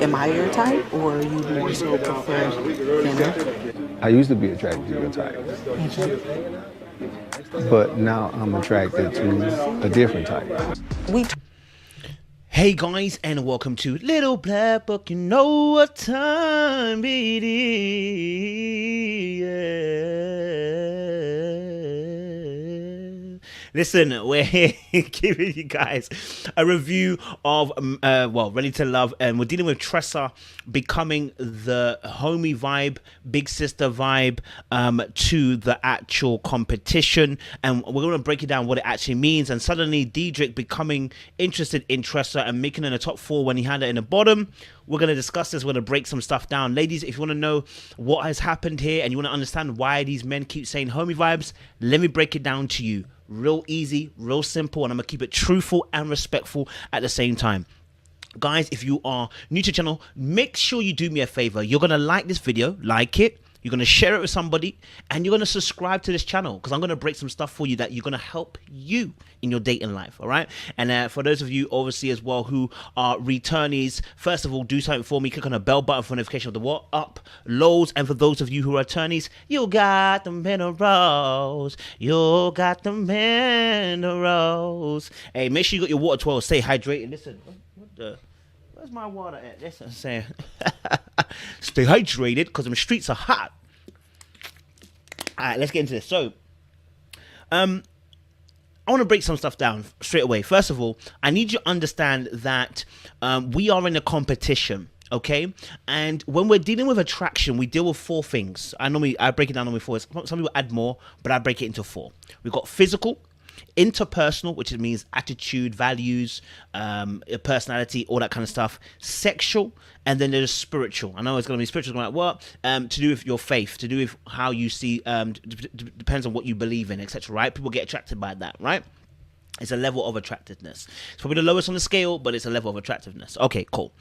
Am I your type, or you more so prefer thinner? I used to be attracted to your type, but now I'm attracted to a different type. Hey guys, and welcome to Little Black Book. You know what time it is. Listen, we're here giving you guys a review of, Ready to Love, and we're dealing with Tressa becoming the homie vibe, big sister vibe to the actual competition, and we're going to break it down what it actually means. And suddenly Dedrick becoming interested in Tressa and making her in the top 4 when he had her in the bottom. We're going to discuss this. We're going to break some stuff down. Ladies, if you want to know what has happened here and you want to understand why these men keep saying homie vibes, let me break it down to you. Real easy, real simple, and I'm going to keep it truthful and respectful at the same time. Guys, if you are new to the channel, make sure you do me a favor. You're going to like this video, like it. You're going to share it with somebody, and you're going to subscribe to this channel, because I'm going to break some stuff for you that you're going to help you in your dating life, all right? And for those of you, obviously, as well, who are returnees, first of all, do something for me. Click on the bell button for notification of the what uploads. And for those of you who are attorneys, you got the minerals. You got the minerals. Hey, make sure you got your water 12. Stay hydrated. Listen, where's my water at? Listen, I'm saying, stay hydrated because the streets are hot. All right, let's get into this. So, I want to break some stuff down straight away. First of all, I need you to understand that we are in a competition, okay? And when we're dealing with attraction, we deal with 4 things. I break it down normally 4. Some people add more, but I break it into 4. We've got physical, interpersonal, which means attitude, values, personality, all that kind of stuff, sexual, and then there's spiritual. I know it's going to be spiritual, like what? To do with your faith, to do with how you see, depends on what you believe in, etc., right? People get attracted by that, right? It's a level of attractiveness. It's probably the lowest on the scale, but it's a level of attractiveness. Okay, cool.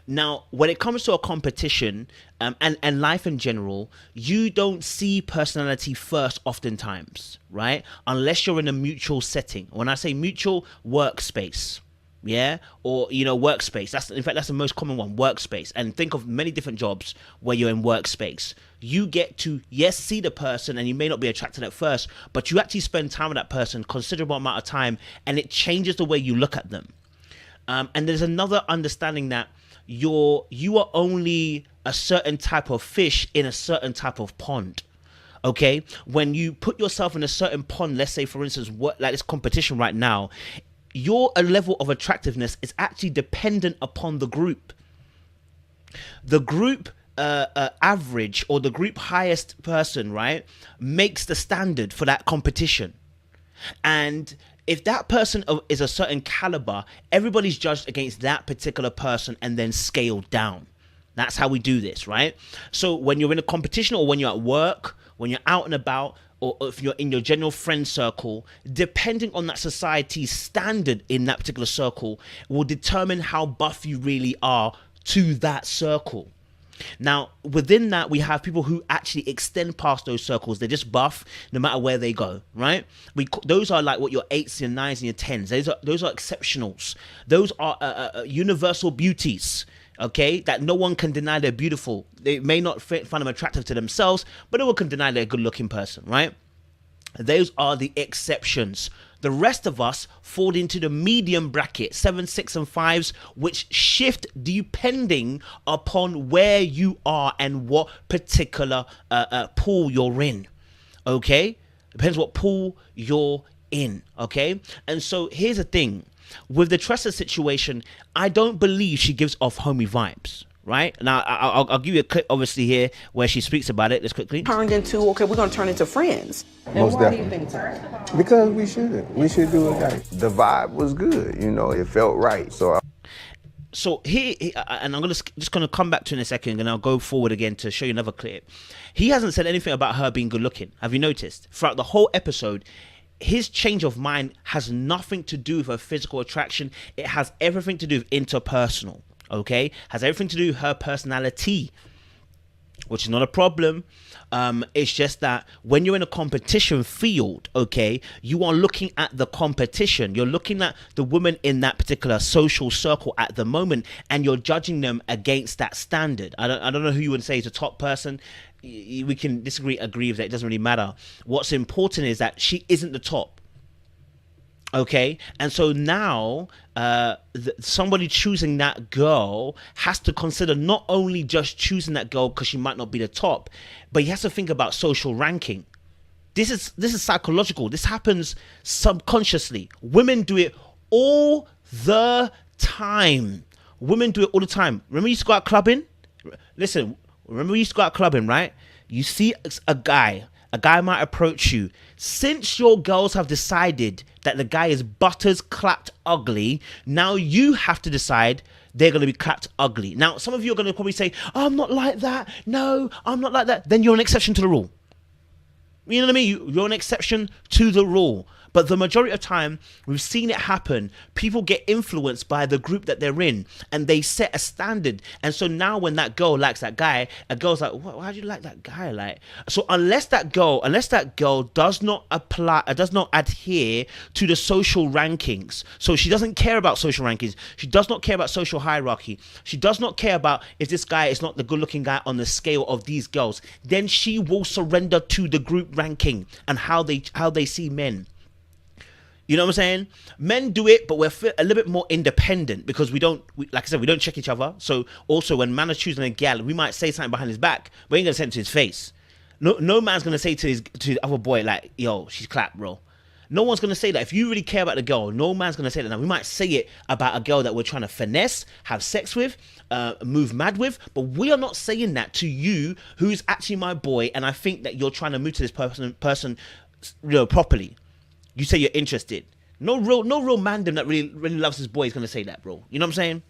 Now, when it comes to a competition and life in general, you don't see personality first oftentimes, right? Unless you're in a mutual setting. When I say mutual, workspace. Yeah, or workspace. That's the most common one, workspace. And think of many different jobs where you're in workspace. You get to see the person, and you may not be attracted at first, but you actually spend time with that person, considerable amount of time, and it changes the way you look at them. And there's another understanding that you are only a certain type of fish in a certain type of pond. Okay, when you put yourself in a certain pond, let's say for instance, like this competition right now, your level of attractiveness is actually dependent upon the group. The group average, or the group highest person, right, makes the standard for that competition. And if that person is a certain caliber, everybody's judged against that particular person and then scaled down. That's how we do this, right? So when you're in a competition, or when you're at work, when you're out and about, or if you're in your general friend circle, depending on that society's standard in that particular circle, will determine how buff you really are to that circle. Now, within that, we have people who actually extend past those circles. They're just buff no matter where they go, right? Those are like what your 8s, your 9s, and your 10s. Those are exceptionals. Those are universal beauties. Okay, that no one can deny they're beautiful. They may not find them attractive to themselves, but no one can deny they're a good-looking person, right? Those are the exceptions. The rest of us fall into the medium bracket, 7, 6, and 5s, which shift depending upon where you are and what particular pool you're in. Okay, depends what pool you're in. Okay, and so here's the thing. With the Tressa situation, I don't believe she gives off homie vibes, right? Now, I'll give you a clip, obviously, here where she speaks about it. Let's quickly. Turned into, okay, we're going to turn into friends. Most why do you definitely. think so? Because we shouldn't. We should do it right. The vibe was good, it felt right. So here, and I'm just gonna come back to it in a second, and I'll go forward again to show you another clip. He hasn't said anything about her being good looking. Have you noticed? Throughout the whole episode, his change of mind has nothing to do with her physical attraction. It has everything to do with interpersonal, okay? Has everything to do with her personality. which is not a problem. It's just that when you're in a competition field, okay, you are looking at the competition. You're looking at the women in that particular social circle at the moment, and you're judging them against that standard. I don't know who you would say is a top person. We can disagree, agree with that. It doesn't really matter. What's important is that she isn't the top. Okay, and so now somebody choosing that girl has to consider not only just choosing that girl because she might not be the top, but he has to think about social ranking. This is psychological. This happens subconsciously. Women do it all the time. Women do it all the time. Remember you used to go out clubbing? Listen, remember we used to go out clubbing, right? You see a guy might approach you. Since your girls have decided that the guy is butters clapped ugly, now you have to decide they're going to be clapped ugly. Now, some of you are going to probably say, oh, I'm not like that. No, I'm not like that. Then you're an exception to the rule. You know what I mean? You're an exception to the rule. But the majority of time, we've seen it happen. People get influenced by the group that they're in, and they set a standard. And so now when that girl likes that guy, a girl's like, why do you like that guy? Like, so unless that girl does not adhere to the social rankings, so she doesn't care about social rankings, she does not care about social hierarchy, she does not care about if this guy is not the good-looking guy on the scale of these girls, then she will surrender to the group ranking and how they see men. You know what I'm saying? Men do it, but we're a little bit more independent because like I said, we don't check each other. So also when man is choosing a gal, we might say something behind his back, but we ain't gonna say it to his face. No man's gonna say to the other boy like, yo, she's clapped, bro. No one's gonna say that. If you really care about the girl, no man's gonna say that. Now we might say it about a girl that we're trying to finesse, have sex with, move mad with, but we are not saying that to you, who's actually my boy, and I think that you're trying to move to this person, properly. You say you're interested. No real mandem that really loves his boy is gonna say that, bro. You know what I'm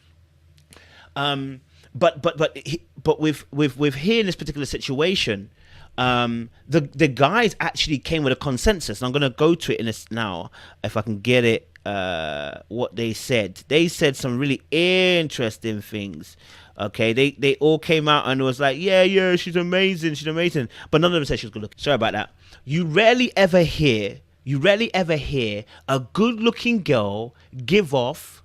saying? But with here in this particular situation, the guys actually came with a consensus, and I'm gonna go to it in this now if I can get it. What they said some really interesting things. Okay, they all came out and was like, yeah, she's amazing, but none of them said she was good looking. Sorry about that. You rarely ever hear a good-looking girl give off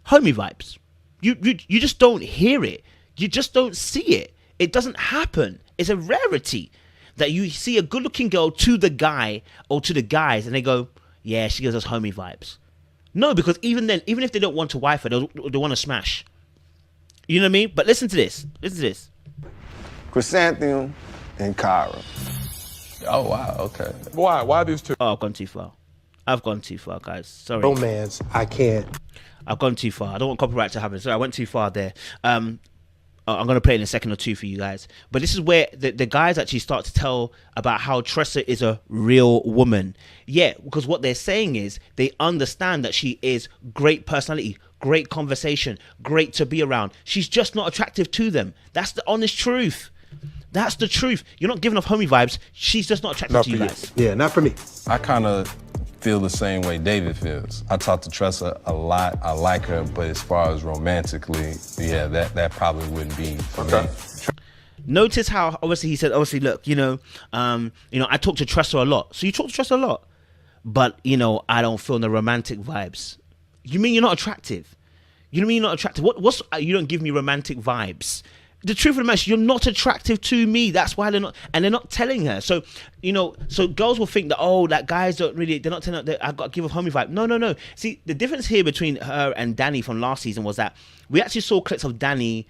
homie vibes. You just don't hear it. You just don't see it. It doesn't happen. It's a rarity that you see a good-looking girl to the guy or to the guys and they go, yeah, she gives us homie vibes. No, because even then, even if they don't want to wife her, they want to smash. You know what I mean? But listen to this. Chrysanthemum and Kyra. Oh, wow, okay. Why these two? Oh, I've gone too far, guys. Sorry. Romance, I can't. I've gone too far. I don't want copyright to happen. Sorry, I went too far there. I'm going to play it in a second or two for you guys. But this is where the guys actually start to tell about how Tressa is a real woman. Yeah, because what they're saying is they understand that she is great personality, great conversation, great to be around. She's just not attractive to them. That's the honest truth. That's the truth. You're not giving off homie vibes. She's just not attracted to you guys. Yeah, not for me. I kind of feel the same way David feels. I talk to Tressa a lot. I like her, but as far as romantically, yeah, that probably wouldn't be for me. Notice how obviously he said, look, I talk to Tressa a lot. So you talk to Tressa a lot, but I don't feel the romantic vibes. You mean you're not attractive? You know what I mean you're not attractive? What's you don't give me romantic vibes? The truth of the matter is you're not attractive to me. That's why they're not telling her. So, so girls will think that, that guys they're not telling her that I've got to give a homie vibe. No. See, the difference here between her and Danny from last season was that we actually saw clips of Danny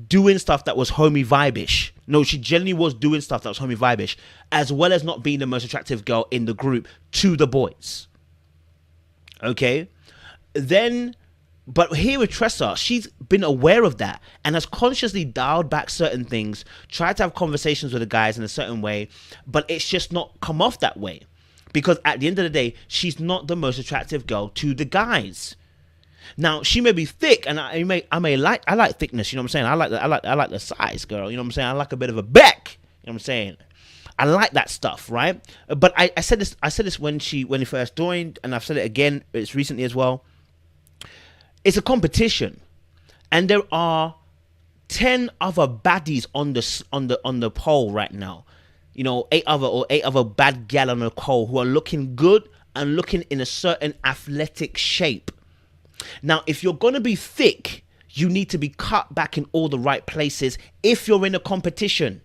doing stuff that was homie vibe-ish. No, she generally was doing stuff that was homie vibe-ish, as well as not being the most attractive girl in the group to the boys. Okay? But here with Tressa, she's been aware of that and has consciously dialed back certain things, tried to have conversations with the guys in a certain way, but it's just not come off that way. Because at the end of the day, she's not the most attractive girl to the guys. Now, she may be thick, and I like thickness, you know what I'm saying? I like the size, girl, you know what I'm saying? I like a bit of a back, you know what I'm saying? I like that stuff, right? But I said this when he first joined, and I've said it again, it's recently as well. It's a competition, and there are 10 other baddies on the pole right now. You know, eight other bad gal on the pole who are looking good and looking in a certain athletic shape. Now, if you're gonna be thick, you need to be cut back in all the right places if you're in a competition.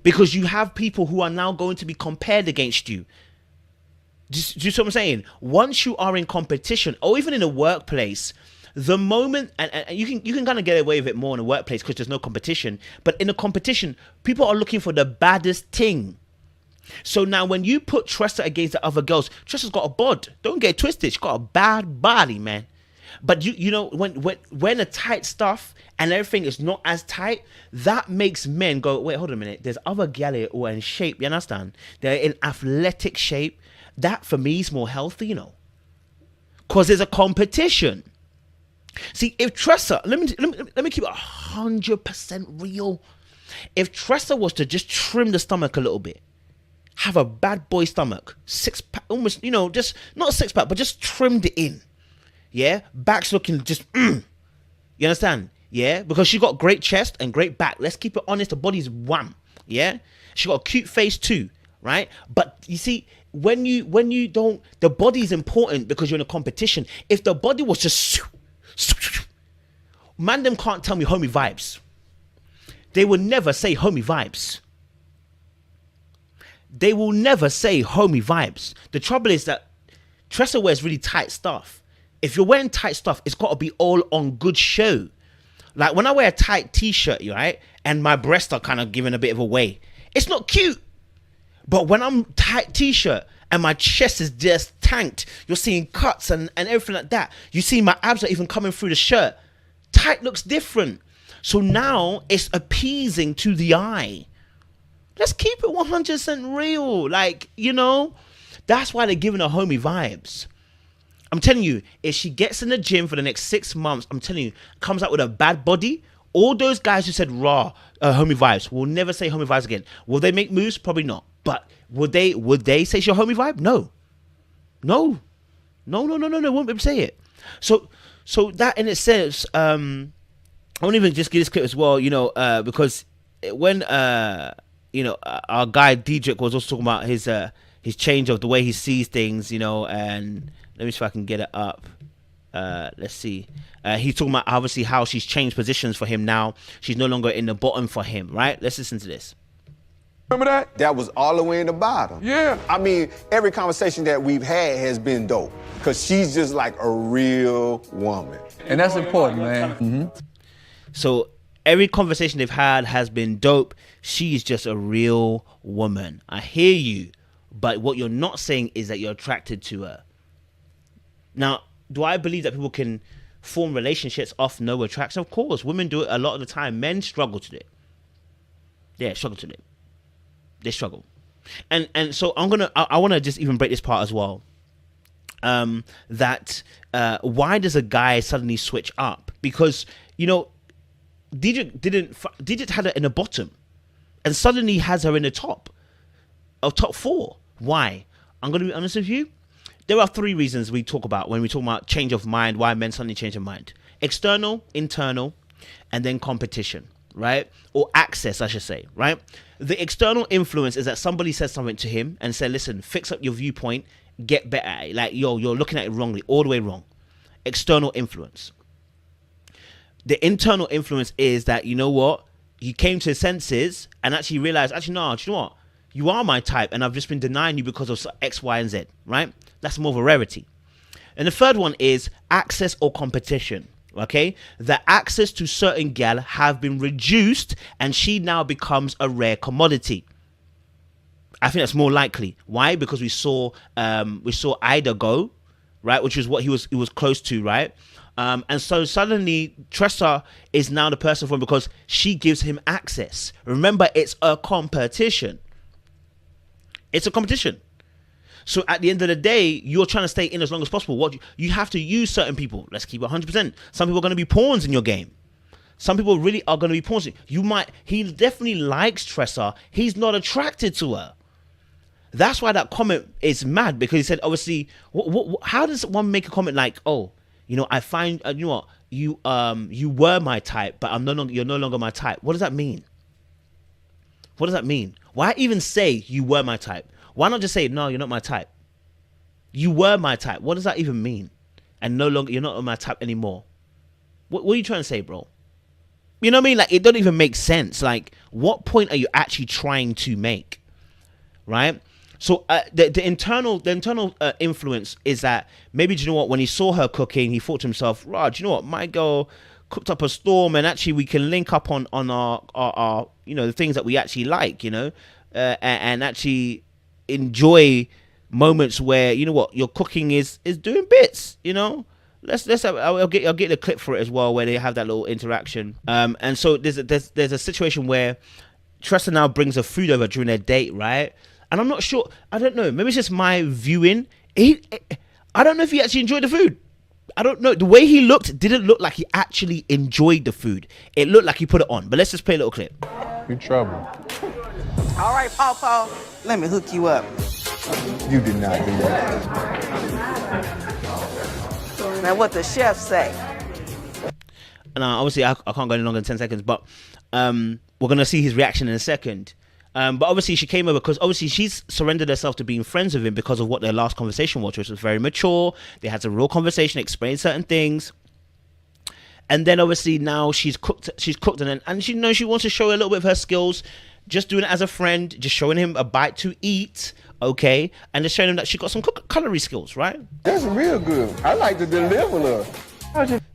Because you have people who are now going to be compared against you. Do you see what I'm saying? Once you are in competition, or even in a workplace, the moment, and you can kind of get away with it more in a workplace because there's no competition, but in a competition, people are looking for the baddest thing. So now when you put Tressa against the other girls, Tressa's got a bod. Don't get it twisted. She's got a bad body, man. But you know, when the tight stuff and everything is not as tight, that makes men go, wait, hold on a minute. There's other gal who are in shape, you understand? They're in athletic shape. That for me is more healthy, you know. Because there's a competition. See, if Tressa, let me keep it 100% real. If Tressa was to just trim the stomach a little bit, have a bad boy stomach, 6-pack, almost, you know, just not 6-pack, but just trimmed it in. Yeah, back's looking just, you understand? Yeah, because she got great chest and great back. Let's keep it honest. The body's wham. Yeah, she got a cute face too, right? But you see, when you don't, the body's important because you're in a competition. If the body was just, man, them can't tell me homie vibes. They will never say homie vibes. They will never say homie vibes. The trouble is that Tressa wears really tight stuff. If you're wearing tight stuff, it's got to be all on good show. Like when I wear a tight t-shirt, right, and my breasts are kind of giving a bit of a way, it's not cute. But when I'm tight t-shirt and my chest is just tanked, you're seeing cuts and everything like that. You see my abs are even coming through the shirt. Tight looks different. So now it's appeasing to the eye. Let's keep it 100% real. Like, you know, that's why they're giving her homie vibes. I'm telling you, if she gets in the gym for the next 6 months, I'm telling you, comes out with a bad body, all those guys who said raw homie vibes will never say homie vibes again. Will they make moves? Probably not. But would they say it's your homie vibe? No. No. No, won't be able to say it. So that in itself, I won't even just give this clip as well, you know, because when you know, our guy Dedrick was also talking about his change of the way he sees things, you know, and let me see if I can get it up. Let's see. He's talking about obviously how she's changed positions for him now. She's no longer in the bottom for him, right? Let's listen to this. Remember that? That was all the way in the bottom. Yeah. I mean, every conversation that we've had has been dope because she's just like a real woman. And that's important, man. Mm-hmm. So every conversation they've had has been dope. She's just a real woman. I hear you, but what you're not saying is that you're attracted to her. Now, do I believe that people can form relationships off no attraction? Of course, women do it a lot of the time. Men struggle to it. Yeah, struggle to it. They struggle. And so I want to just even break this part as well. That why does a guy suddenly switch up? Because, you know, Dedrick had her in the bottom and suddenly has her in the top 4. Why? I'm going to be honest with you. There are 3 reasons we talk about when we talk about change of mind, why men suddenly change their mind. External, internal, and then competition, right? Or access, I should say, right? The external influence is that somebody says something to him and say, listen, fix up your viewpoint, get better at it. Like, yo, you're looking at it wrongly, all the way wrong. External influence. The internal influence is that, you know what? He came to his senses and actually realized, actually, no, do you know what? You are my type and I've just been denying you because of X, Y, and Z, right? That's more of a rarity. And the third one is access or competition, okay? The access to certain gal have been reduced and she now becomes a rare commodity. I think that's more likely. Why? Because we saw Ida go, right? Which is what he was close to, right? And so suddenly Tressa is now the person for him because she gives him access. Remember, it's a competition. It's a competition. So at the end of the day, you're trying to stay in as long as possible. What you have to use certain people. Let's keep it 100%. Some people are going to be pawns in your game. Some people really are going to be pawns. He definitely likes Tressa. He's not attracted to her. That's why that comment is mad, because he said, obviously, how does one make a comment like, oh, you know, I find, you know what, you were my type, but you're no longer my type. What does that mean? What does that mean? Why even say you were my type? Why not just say, no, you're not my type? You were my type. What does that even mean? And no longer, you're not my type anymore. What are you trying to say, bro? You know what I mean? Like, it don't even make sense. Like, what point are you actually trying to make? Right? So the internal influence is that maybe, do you know what? When he saw her cooking, he thought to himself, "Rod, you know what? My girl cooked up a storm, and actually we can link up on our the things that we actually like, and actually enjoy moments where, you know what, your cooking is doing bits, Let's have, I'll get the clip for it as well, where they have that little interaction. And so there's a situation where Tressa now brings her food over during their date, right? And I'm not sure, I don't know, maybe it's just my viewing. I don't know if he actually enjoyed the food. I don't know. The way he looked didn't look like he actually enjoyed the food. It looked like he put it on. But let's just play a little clip. You trouble. All right, Paw, let me hook you up. You did not do that. Now, what the chef say? Now, obviously, I can't go any longer than 10 seconds, but we're going to see his reaction in a second. But obviously, she came over because obviously she's surrendered herself to being friends with him because of what their last conversation was, which was very mature. They had a real conversation, explained certain things. And then obviously now she's cooked and she wants to show a little bit of her skills, just doing it as a friend, just showing him a bite to eat, okay? And just showing him that she got some culinary skills, right? That's real good. I like to deliver.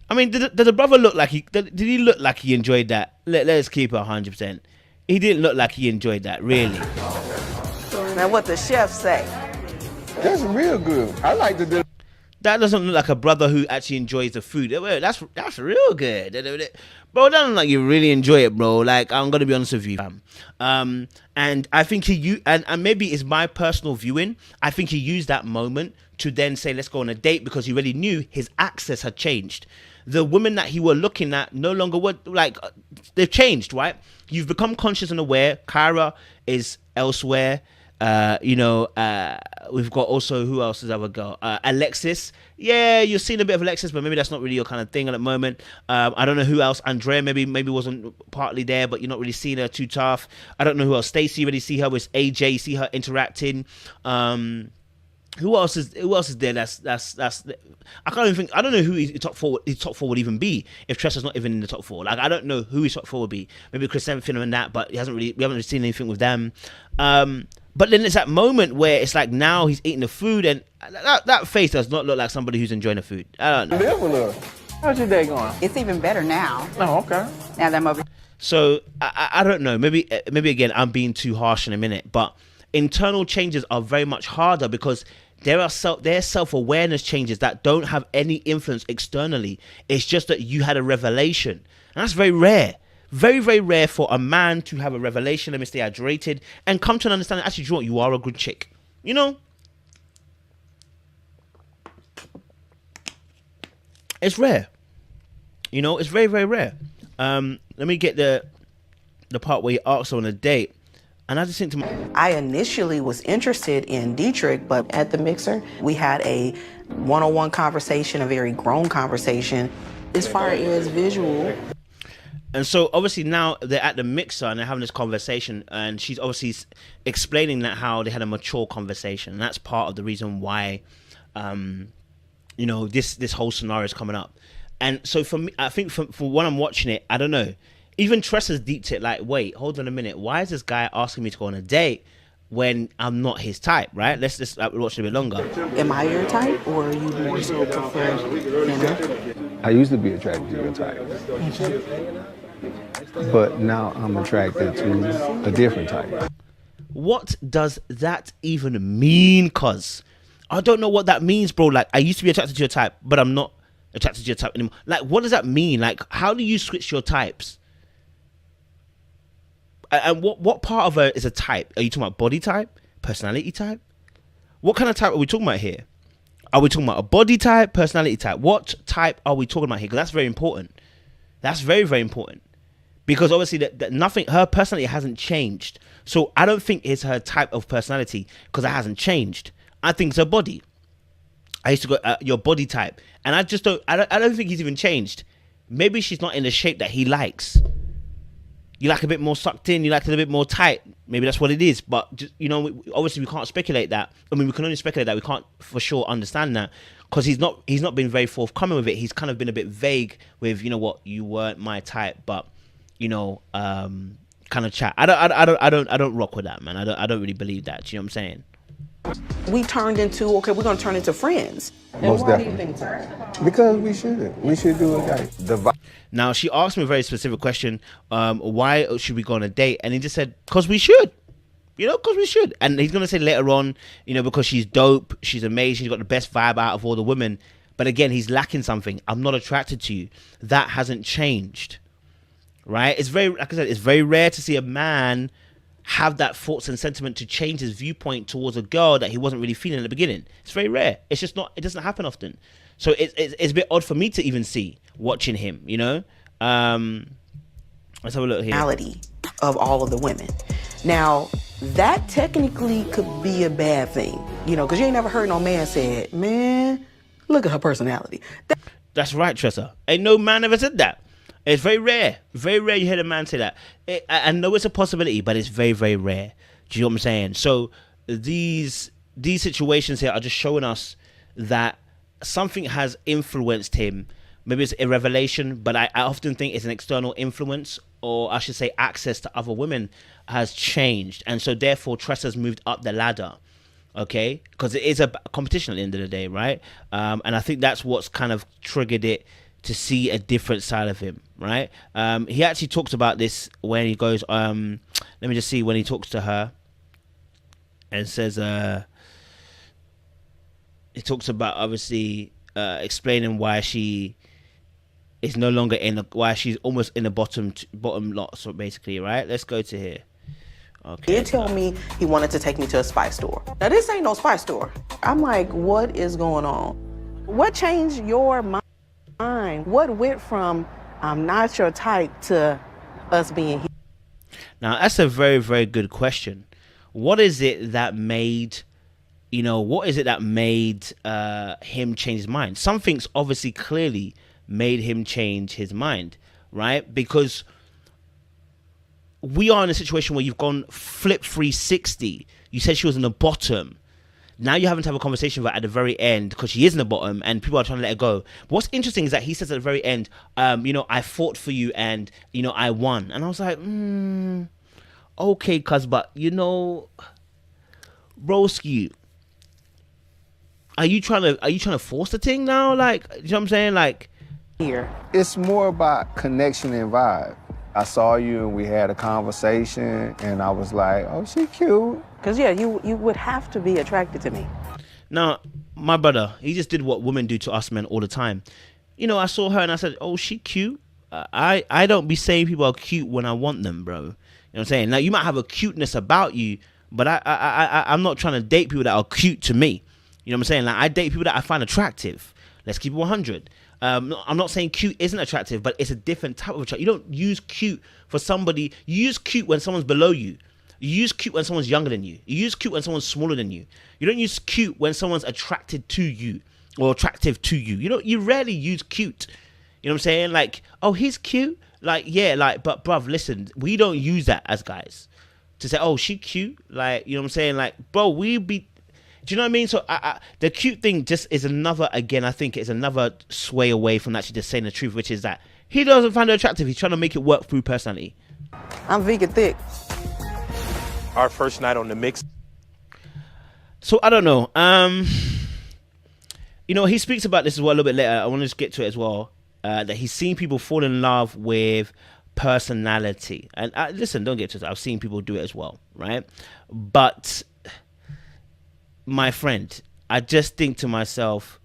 I mean, did the brother look like did he look like he enjoyed that? Let's keep it 100%. He didn't look like he enjoyed that, really. Now, what the chef say? That's real good. I like to deliver. That doesn't look like a brother who actually enjoys the food. That's real good. Bro, that doesn't look like you really enjoy it, bro. Like, I'm going to be honest with you. And I think and maybe it's my personal viewing, I think he used that moment to then say, let's go on a date, because he already knew his access had changed. The women that he were looking at no longer were, like, they've changed, right? You've become conscious and aware. Kyra is elsewhere. We've got also, who else is our girl? Alexis. Yeah, you're seeing a bit of Alexis, but maybe that's not really your kind of thing at the moment. I don't know who else. Andrea maybe wasn't partly there, but you're not really seeing her too tough. I don't know who else. Stacey, already see her with AJ, see her interacting. Who else is there? That's I can't even think. I don't know who his top four would even be if Tressa's not even in the top four. Like, I don't know who his top four would be. Maybe Chris Finn and that, but we haven't really seen anything with them. But then it's that moment where it's like now he's eating the food, and that face does not look like somebody who's enjoying the food. I don't know. How's your day going? It's even better now. Oh, okay. Now that I'm over. So I don't know. Maybe again I'm being too harsh in a minute, but internal changes are very much harder because there's self-awareness changes that don't have any influence externally. It's just that you had a revelation, and that's very rare. Very, very rare for a man to have a revelation, let me stay hydrated, and come to an understanding, actually, you know what, you are a good chick. You know? It's rare. You know, it's very, very rare. Let me get the part where he asks her on a date. And I just think to myself, I initially was interested in Dedrick, but at the mixer, we had a one-on-one conversation, a very grown conversation. As far as visual. And so obviously now they're at the mixer and they're having this conversation, and she's obviously explaining that how they had a mature conversation, and that's part of the reason why, this whole scenario is coming up. And so for me, I think for when I'm watching it, I don't know. Even Tressa's deeped it, like, wait, hold on a minute. Why is this guy asking me to go on a date when I'm not his type, right? Let's just watch it a bit longer. Am I your type, or are you more so prefer thinner? I used to be attracted to your type. But now I'm attracted to a different type. What does that even mean, cuz? I don't know what that means, bro. Like, I used to be attracted to your type, but I'm not attracted to your type anymore. Like, what does that mean? Like, how do you switch your types? And what part of her is a type? Are you talking about body type? Personality type? What kind of type are we talking about here? Are we talking about a body type? Personality type? What type are we talking about here? Because that's very important. That's very, very important. Because obviously that nothing, her personality hasn't changed. So I don't think it's her type of personality because it hasn't changed. I think it's her body. I used to go, your body type. And I don't think he's even changed. maybe she's not in the shape that he likes. You like a bit more sucked in, you like it a bit more tight. Maybe that's what it is. But, just, you know, obviously we can't speculate that. I mean, we can only speculate that. We can't for sure understand that because he's not been very forthcoming with it. He's kind of been a bit vague with, you know what, you weren't my type, but, you know, kind of chat. I don't rock with that, man. I don't really believe that. Do you know what I'm saying? We turned into, okay, we're gonna turn into friends. Most why do you definitely. think so? Because we shouldn't. We should do it right. Now, she asked me a very specific question. Why should we go on a date? And he just said, because we should. You know, because we should. And he's going to say later on, you know, because she's dope, she's amazing, she's got the best vibe out of all the women. But again, he's lacking something. I'm not attracted to you. That hasn't changed. Right? It's very, like I said, it's very rare to see a man have that thoughts and sentiment to change his viewpoint towards a girl that he wasn't really feeling in the beginning. It's very rare. It's just not, it doesn't happen often. So it's a bit odd for me to even see watching him, you know? Let's have a look here. Of all of the women. Now, that technically could be a bad thing, you know, because you ain't never heard no man say, man, look at her personality. That's right, Tressa. Ain't no man ever said that. It's very rare. Very rare you hear a man say that. I know it's a possibility, but it's very, very rare. Do you know what I'm saying? So these situations here are just showing us that something has influenced him. Maybe it's a revelation, but I often think it's an external influence, or I should say access to other women has changed. And so therefore Tressa's moved up the ladder. Okay? Because it is a competition at the end of the day, right? And I think that's what's kind of triggered it to see a different side of him, right? He actually talks about this when he goes, let me just see, when he talks to her and says, he talks about obviously explaining why she is no longer why she's almost in the bottom lot, so basically, right? Let's go to here. Okay. He did tell me he wanted to take me to a spice store. Now, this ain't no spice store. I'm like, what is going on? What changed your mind? What went from I'm not your type to us being here? Now, that's a very, very good question. What is it that made, you know, what is it that made him change his mind? Something's obviously clearly made him change his mind, right? Because we are in a situation where you've gone flip 360. You said she was in the bottom. Now you're having to have a conversation with her at the very end because she is in the bottom and people are trying to let her go. But what's interesting is that he says at the very end, you know, I fought for you and, you know, I won. And I was like, okay, cuz, but, you know, broski, are you trying to force the thing now? Like, you know what I'm saying? Like, Here. It's more about connection and vibe. I saw you and we had a conversation and I was like, oh, she cute. Because, yeah, you would have to be attracted to me. now, my brother, he just did what women do to us men all the time. You know, I saw her and I said, oh, she cute. I don't be saying people are cute when I want them, bro. You know what I'm saying? Now, you might have a cuteness about you, but I'm not trying to date people that are cute to me. You know what I'm saying? Like, I date people that I find attractive. Let's keep it 100. I'm not saying cute isn't attractive, but it's a different type of attraction. You don't use cute for somebody. You use cute when someone's below you. You use cute when someone's younger than you. You use cute when someone's smaller than you. You don't use cute when someone's attracted to you or attractive to you. You rarely use cute. You know what I'm saying? Like, oh, he's cute. Like, yeah, like, but bruv, listen, we don't use that as guys to say, oh, she cute. Like, you know what I'm saying? Like, bro, do you know what I mean? So the cute thing just is another, again, I think it's another sway away from actually just saying the truth, which is that he doesn't find her attractive. He's trying to make it work through personality. I'm vegan thick. Our first night on the mix. So I don't know. You know, he speaks about this as well a little bit later. I want to just get to it as well. That he's seen people fall in love with personality. And listen, don't get to it. I've seen people do it as well, right? But my friend, I just think to myself,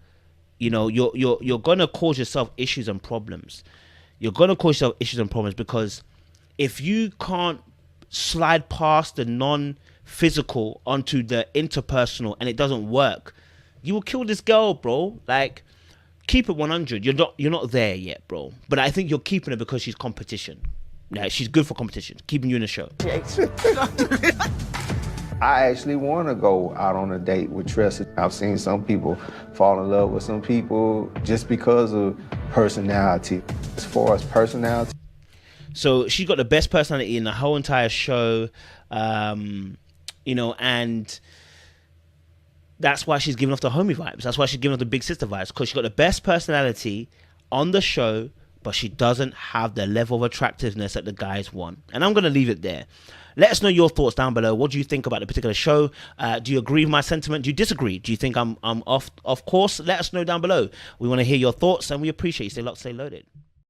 you know, you're gonna cause yourself issues and problems. You're gonna cause yourself issues and problems because if you can't slide past the non-physical onto the interpersonal and it doesn't work, you will kill this girl, bro. Like, keep it 100. You're not there yet, bro. But I think you're keeping her because she's competition. Yeah, she's good for competition, keeping you in the show. I actually want to go out on a date with Tressa. I've seen some people fall in love with some people just because of personality. As far as personality, So she got the best personality in the whole entire show, you know, and that's why she's giving off the homie vibes. That's why she's giving off the big sister vibes, because she got the best personality on the show, but she doesn't have the level of attractiveness that the guys want. And I'm going to leave it there. Let us know your thoughts down below. What do you think about the particular show? Do you agree with my sentiment? Do you disagree? Do you think I'm off course? Let us know down below. We want to hear your thoughts, and we appreciate you. Stay locked, stay loaded.